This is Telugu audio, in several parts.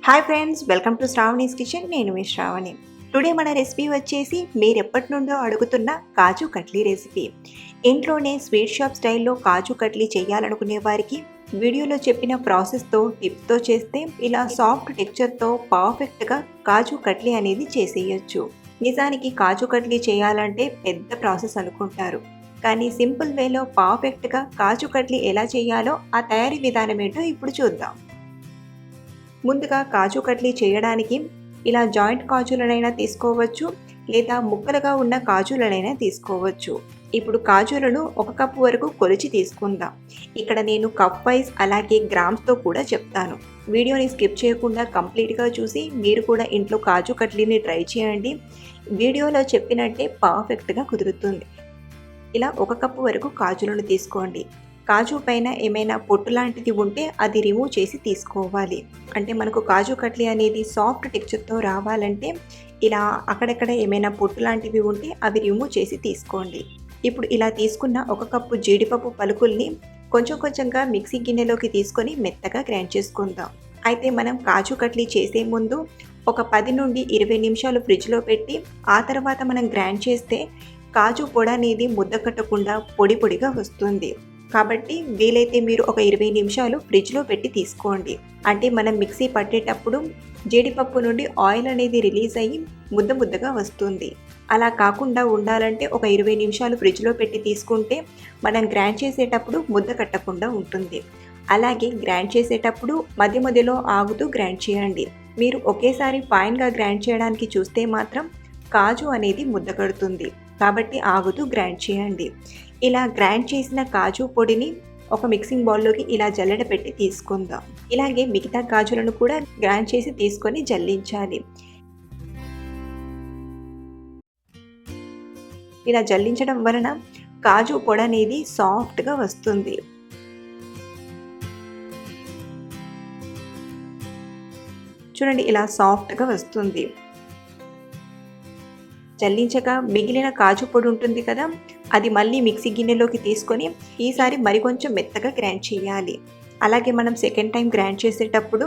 Hi friends, welcome to Sravani's kitchen. నేను మీ శ్రావణి. టుడే మన రెసిపీ వచ్చేసి మీరు ఎప్పటి నుండో అడుగుతున్న కాజు కట్లీ రెసిపీ. ఇంట్లోనే స్వీట్ షాప్ స్టైల్లో కాజు కట్లీ చేయాలనుకునే వారికి వీడియోలో చెప్పిన ప్రాసెస్తో టిప్స్తో చేస్తే ఇలా సాఫ్ట్ టెక్చర్తో పర్ఫెక్ట్గా కాజు కట్లీ అనేది చేసేయచ్చు. నిజానికి కాజు కట్లీ చేయాలంటే పెద్ద ప్రాసెస్ అనుకుంటారు, కానీ సింపుల్ వేలో పర్ఫెక్ట్గా కాజు కట్లీ ఎలా చేయాలో ఆ తయారీ విధానం ఏంటో ఇప్పుడు చూద్దాం. ముందుగా కాజు కట్లీ చేయడానికి ఇలా జాయింట్ కాజులనైనా తీసుకోవచ్చు, లేదా ముక్కలుగా ఉన్న కాజులనైనా తీసుకోవచ్చు. ఇప్పుడు కాజులను 1 కప్పు వరకు కొలిచి తీసుకుందాం. ఇక్కడ నేను కప్ వైజ్ అలాగే గ్రామ్స్తో కూడా చెప్తాను. వీడియోని స్కిప్ చేయకుండా కంప్లీట్గా చూసి మీరు కూడా ఇంట్లో కాజు కట్లీని ట్రై చేయండి. వీడియోలో చెప్పినట్టే పర్ఫెక్ట్గా కుదురుతుంది. ఇలా 1 కప్పు వరకు కాజులను తీసుకోండి. కాజు పైన ఏమైనా పొట్టు లాంటిది ఉంటే అది రిమూవ్ చేసి తీసుకోవాలి. అంటే మనకు కాజు కట్లీ అనేది సాఫ్ట్ టెక్చర్తో రావాలంటే ఇలా అక్కడక్కడ ఏమైనా పొట్టు లాంటివి ఉంటే అవి రిమూవ్ చేసి తీసుకోండి. ఇప్పుడు ఇలా తీసుకున్న 1 కప్పు జీడిపప్పు పలుకుల్ని కొంచెం కొంచెంగా మిక్సీ గిన్నెలోకి తీసుకొని మెత్తగా గ్రైండ్ చేసుకుందాం. అయితే మనం కాజు కట్లీ చేసే ముందు ఒక 10 నుండి 20 నిమిషాలు ఫ్రిడ్జ్లో పెట్టి ఆ తర్వాత మనం గ్రైండ్ చేస్తే కాజు పొడి అనేది ముద్ద కట్టకుండా పొడి పొడిగా వస్తుంది. కాబట్టి వీలైతే మీరు ఒక 20 నిమిషాలు ఫ్రిడ్జ్లో పెట్టి తీసుకోండి. అంటే మనం మిక్సీ పట్టేటప్పుడు జీడిపప్పు నుండి ఆయిల్ అనేది రిలీజ్ అయ్యి ముద్ద ముద్దగా వస్తుంది. అలా కాకుండా ఉండాలంటే ఒక 20 నిమిషాలు ఫ్రిడ్జ్లో పెట్టి తీసుకుంటే మనం గ్రైండ్ చేసేటప్పుడు ముద్ద కట్టకుండా ఉంటుంది. అలాగే గ్రైండ్ చేసేటప్పుడు మధ్య మధ్యలో ఆగుతూ గ్రైండ్ చేయండి. మీరు ఒకేసారి ఫైన్గా గ్రైండ్ చేయడానికి చూస్తే మాత్రం కాజు అనేది ముద్ద కడుతుంది. కాబట్టి ఆగుతూ గ్రైండ్ చేయండి. ఇలా గ్రైండ్ చేసిన కాజు పొడిని ఒక మిక్సింగ్ బౌల్లోకి ఇలా జల్లెడ పెట్టి తీసుకుందాం. ఇలాగే మిగతా కాజులను కూడా గ్రైండ్ చేసి తీసుకొని జల్లించాలి. ఇలా జల్లించడం వలన కాజు పొడి అనేది సాఫ్ట్గా వస్తుంది. చూడండి, ఇలా సాఫ్ట్గా వస్తుంది. జల్లించగా మిగిలిన కాజు పొడి ఉంటుంది కదా, అది మళ్ళీ మిక్సీ గిన్నెలోకి తీసుకొని ఈసారి మరికొంచెం మెత్తగా గ్రైండ్ చేయాలి. అలాగే మనం సెకండ్ టైం గ్రైండ్ చేసేటప్పుడు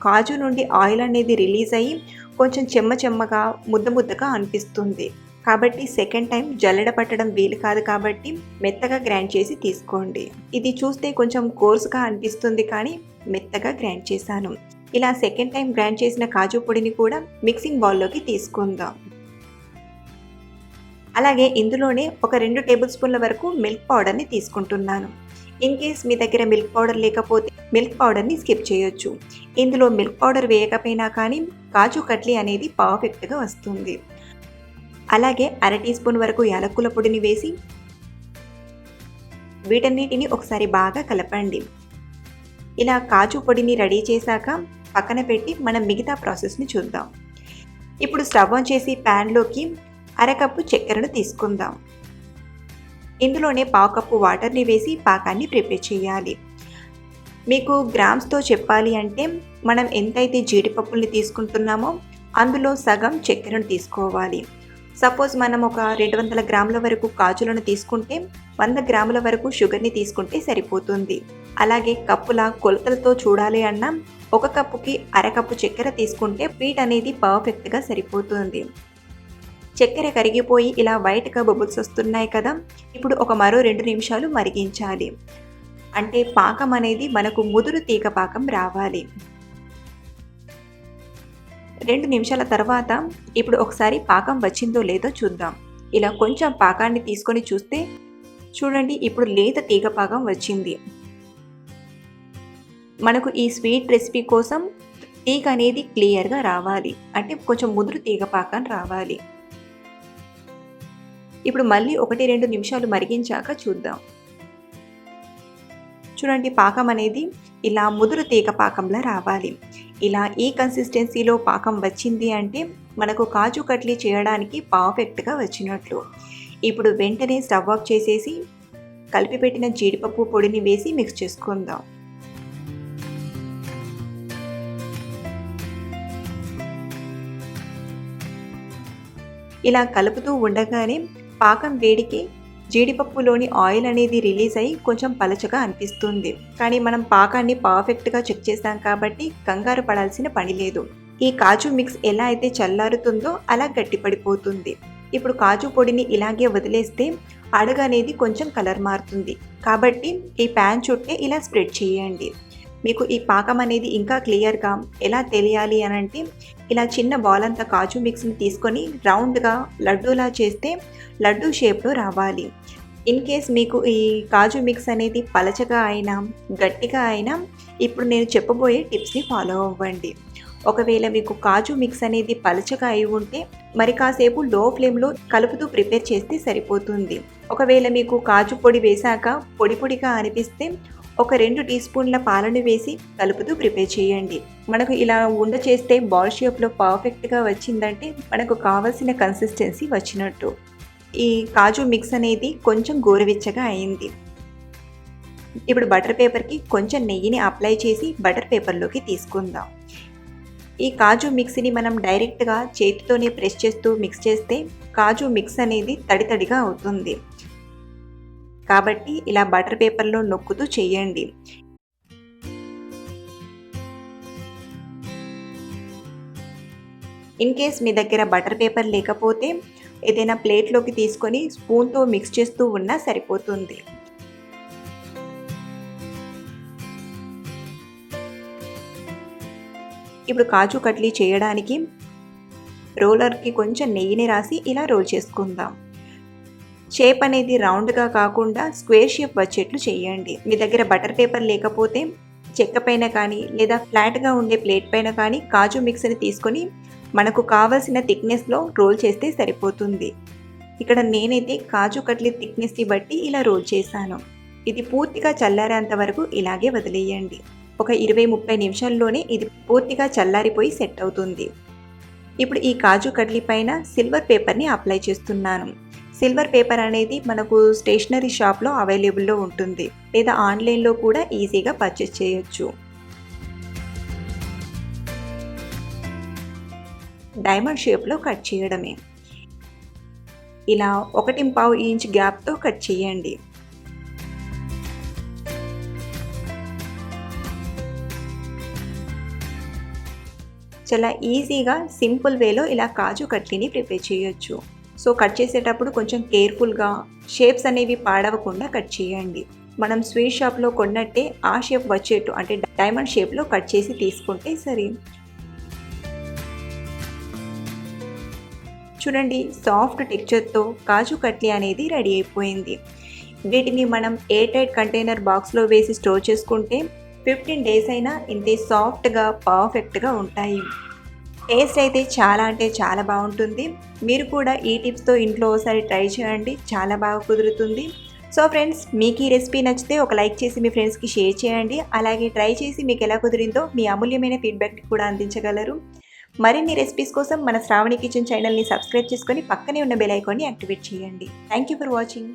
కాజు నుండి ఆయిల్ అనేది రిలీజ్ అయ్యి కొంచెం చెమ్మ చెమ్మగా ముద్ద ముద్దగా అనిపిస్తుంది. కాబట్టి సెకండ్ టైం జల్లెడ పట్టడం వీలు కాదు, కాబట్టి మెత్తగా గ్రైండ్ చేసి తీసుకోండి. ఇది చూస్తే కొంచెం కోర్సుగా అనిపిస్తుంది, కానీ మెత్తగా గ్రైండ్ చేశాను. ఇలా సెకండ్ టైం గ్రైండ్ చేసిన కాజు పొడిని కూడా మిక్సింగ్ బౌల్లోకి తీసుకుందాం. అలాగే ఇందులోనే ఒక 2 టేబుల్ స్పూన్ల వరకు మిల్క్ పౌడర్ని తీసుకుంటున్నాను. ఇన్ కేస్ మీ దగ్గర మిల్క్ పౌడర్ లేకపోతే మిల్క్ పౌడర్ని స్కిప్ చేయొచ్చు. ఇందులో మిల్క్ పౌడర్ వేయకపోయినా కానీ కాజు కట్లీ అనేది పర్ఫెక్ట్గా వస్తుంది. అలాగే 1/2 టీ స్పూన్ వరకు యాలకుల పొడిని వేసి వీటన్నిటిని ఒకసారి బాగా కలపండి. ఇలా కాజు పొడిని రెడీ చేశాక పక్కన పెట్టి మనం మిగతా ప్రాసెస్ని చూద్దాం. ఇప్పుడు స్టవ్ ఆన్ చేసి ప్యాన్లోకి 1/2 కప్పు చక్కెరను తీసుకుందాం. ఇందులోనే 1/2 కప్పు వాటర్ని వేసి పాకాన్ని ప్రిపేర్ చేయాలి. మీకు గ్రామ్స్తో చెప్పాలి అంటే మనం ఎంతైతే జీడిపప్పుల్ని తీసుకుంటున్నామో అందులో సగం చక్కెరను తీసుకోవాలి. సపోజ్ మనం ఒక 200 గ్రాముల వరకు కాజులను తీసుకుంటే 100 గ్రాముల వరకు షుగర్ని తీసుకుంటే సరిపోతుంది. అలాగే కప్పుల కొలతలతో చూడాలి అన్నా 1 కప్పుకి 1/2 కప్పు చక్కెర తీసుకుంటే స్వీట్ అనేది పర్ఫెక్ట్గా సరిపోతుంది. చక్కెర కరిగిపోయి ఇలా వైట్గా బబుల్స్ వస్తున్నాయి కదా, ఇప్పుడు మరో 2 నిమిషాలు మరిగించాలి. అంటే పాకం అనేది మనకు ముదురు తీగ పాకం రావాలి. 2 నిమిషాల తర్వాత ఇప్పుడు ఒకసారి పాకం వచ్చిందో లేదో చూద్దాం. ఇలా కొంచెం పాకాన్ని తీసుకొని చూస్తే చూడండి, ఇప్పుడు లేత తీగ పాకం వచ్చింది. మనకు ఈ స్వీట్ రెసిపీ కోసం తీగ అనేది క్లియర్గా రావాలి, అంటే కొంచెం ముదురు తీగ పాకం రావాలి. ఇప్పుడు మళ్ళీ 1-2 నిమిషాలు మరిగించాక చూద్దాం. చూడండి, పాకం అనేది ఇలా ముదురు తీగ పాకంలా రావాలి. ఇలా ఈ కన్సిస్టెన్సీలో పాకం వచ్చింది అంటే మనకు కాజు కట్లీ చేయడానికి పర్ఫెక్ట్గా వచ్చినట్లు. ఇప్పుడు వెంటనే స్టవ్ ఆఫ్ చేసేసి కలిపి పెట్టిన జీడిపప్పు పొడిని వేసి మిక్స్ చేసుకుందాం. ఇలా కలుపుతూ ఉండగానే పాకం వేడికి జీడిపప్పులోని ఆయిల్ అనేది రిలీజ్ అయ్యి కొంచెం పలచగా అనిపిస్తుంది. కానీ మనం పాకాన్ని పర్ఫెక్ట్గా చెక్ చేసాం కాబట్టి కంగారు పడాల్సిన పని లేదు. ఈ కాజు మిక్స్ ఎలా అయితే చల్లారుతుందో అలా గట్టిపడిపోతుంది. ఇప్పుడు కాజు పొడిని ఇలాగే వదిలేస్తే అడుగు అనేది కొంచెం కలర్ మారుతుంది. కాబట్టి ఈ ప్యాన్ చుట్టే ఇలా స్ప్రెడ్ చేయండి. మీకు ఈ పాకం అనేది ఇంకా క్లియర్గా ఎలా తెలియాలి అనంటే ఇలా చిన్న బాల్ అంతా కాజు మిక్స్ని తీసుకొని రౌండ్గా లడ్డూలా చేస్తే లడ్డూ షేప్లో రావాలి. ఇన్ కేస్ మీకు ఈ కాజు మిక్స్ అనేది పలచగా అయినా గట్టిగా అయినా ఇప్పుడు నేను చెప్పబోయే టిప్స్ని ఫాలో అవ్వండి. ఒకవేళ మీకు కాజు మిక్స్ అనేది పలచగా అయి ఉంటే మరి కాసేపు లో ఫ్లేమ్లో కలుపుతూ ప్రిపేర్ చేస్తే సరిపోతుంది. ఒకవేళ మీకు కాజు పొడి వేశాక పొడి పొడిగా అనిపిస్తే ఒక 2 టీ స్పూన్ల పాలను వేసి కలుపుతూ ప్రిపేర్ చేయండి. మనకు ఇలా ఉండ చేస్తే బాల్ షేప్లో పర్ఫెక్ట్గా వచ్చిందంటే మనకు కావాల్సిన కన్సిస్టెన్సీ వచ్చినట్టు. ఈ కాజు మిక్స్ అనేది కొంచెం గోరువెచ్చగా అయింది. ఇప్పుడు బటర్ పేపర్కి కొంచెం నెయ్యిని అప్లై చేసి బటర్ పేపర్లోకి తీసుకుందాం. ఈ కాజు మిక్స్ని మనం డైరెక్ట్గా చేతితోనే ప్రెస్ చేస్తూ మిక్స్ చేస్తే కాజు మిక్స్ అనేది తడితడిగా అవుతుంది. కాబట్టి ఇలా బటర్ పేపర్లో నొక్కుతూ చేయండి. ఇన్ కేస్ మీ దగ్గర బటర్ పేపర్ లేకపోతే ఏదైనా ప్లేట్లోకి తీసుకొని స్పూన్తో మిక్స్ చేస్తూ ఉన్నా సరిపోతుంది. ఇప్పుడు కాజు కట్లీ చేయడానికి రోలర్కి కొంచెం నెయ్యిని రాసి ఇలా రోల్ చేసుకుందాం. షేప్ అనేది రౌండ్గా కాకుండా స్క్వేర్ షేప్ వచ్చేట్లు చేయండి. మీ దగ్గర బటర్ పేపర్ లేకపోతే చెక్క పైన కానీ లేదా ఫ్లాట్గా ఉండే ప్లేట్ పైన కానీ కాజు మిక్స్ని తీసుకొని మనకు కావాల్సిన థిక్నెస్లో రోల్ చేస్తే సరిపోతుంది. ఇక్కడ నేనైతే కాజు కట్లీ థిక్నెస్ని బట్టి ఇలా రోల్ చేశాను. ఇది పూర్తిగా చల్లారేంత వరకు ఇలాగే వదిలేయండి. ఒక 20-30 నిమిషాల్లోనే ఇది పూర్తిగా చల్లారిపోయి సెట్ అవుతుంది. ఇప్పుడు ఈ కాజు కట్లీ పైన సిల్వర్ పేపర్ని అప్లై చేస్తున్నాను. సిల్వర్ పేపర్ అనేది మనకు స్టేషనరీ షాప్లో అవైలబుల్లో ఉంటుంది లేదా ఆన్లైన్లో కూడా ఈజీగా పర్చేస్ చేయొచ్చు. డైమండ్ షేప్లో కట్ చేయడమే. ఇలా 1.5 ఇంచ్ గ్యాప్తో కట్ చేయండి. చాలా ఈజీగా సింపుల్ వేలో ఇలా కాజు కట్లీని ప్రిపేర్ చేయొచ్చు. సో కట్ చేసేటప్పుడు కొంచెం కేర్ఫుల్గా షేప్స్ అనేవి పాడవకుండా కట్ చేయండి. మనం స్వీట్ షాప్లో కొన్నట్టే ఆ షేప్ వచ్చేట్టు అంటే డైమండ్ షేప్లో కట్ చేసి తీసుకుంటే సరే. చూడండి, సాఫ్ట్ టెక్స్చర్తో కాజు కట్లీ అనేది రెడీ అయిపోయింది. వీటిని మనం ఎయిర్ టైట్ కంటైనర్ బాక్స్లో వేసి స్టోర్ చేసుకుంటే 15 డేస్ అయినా ఇంతే సాఫ్ట్గా పర్ఫెక్ట్గా ఉంటాయి. టేస్ట్ అయితే చాలా అంటే చాలా బాగుంటుంది. మీరు కూడా ఈ టిప్స్తో ఇంట్లో ఒకసారి ట్రై చేయండి, చాలా బాగా కుదురుతుంది. సో ఫ్రెండ్స్, మీకు ఈ రెసిపీ నచ్చితే ఒక లైక్ చేసి మీ ఫ్రెండ్స్కి షేర్ చేయండి. అలాగే ట్రై చేసి మీకు ఎలా కుదిరిందో మీ అమూల్యమైన ఫీడ్బ్యాక్ని కూడా అందించగలరు. మరిన్ని రెసిపీస్ కోసం మన శ్రావణి కిచెన్ ఛానల్ని సబ్స్క్రైబ్ చేసుకొని పక్కనే ఉన్న బెల్ ఐకాన్ని యాక్టివేట్ చేయండి. Thank you for watching.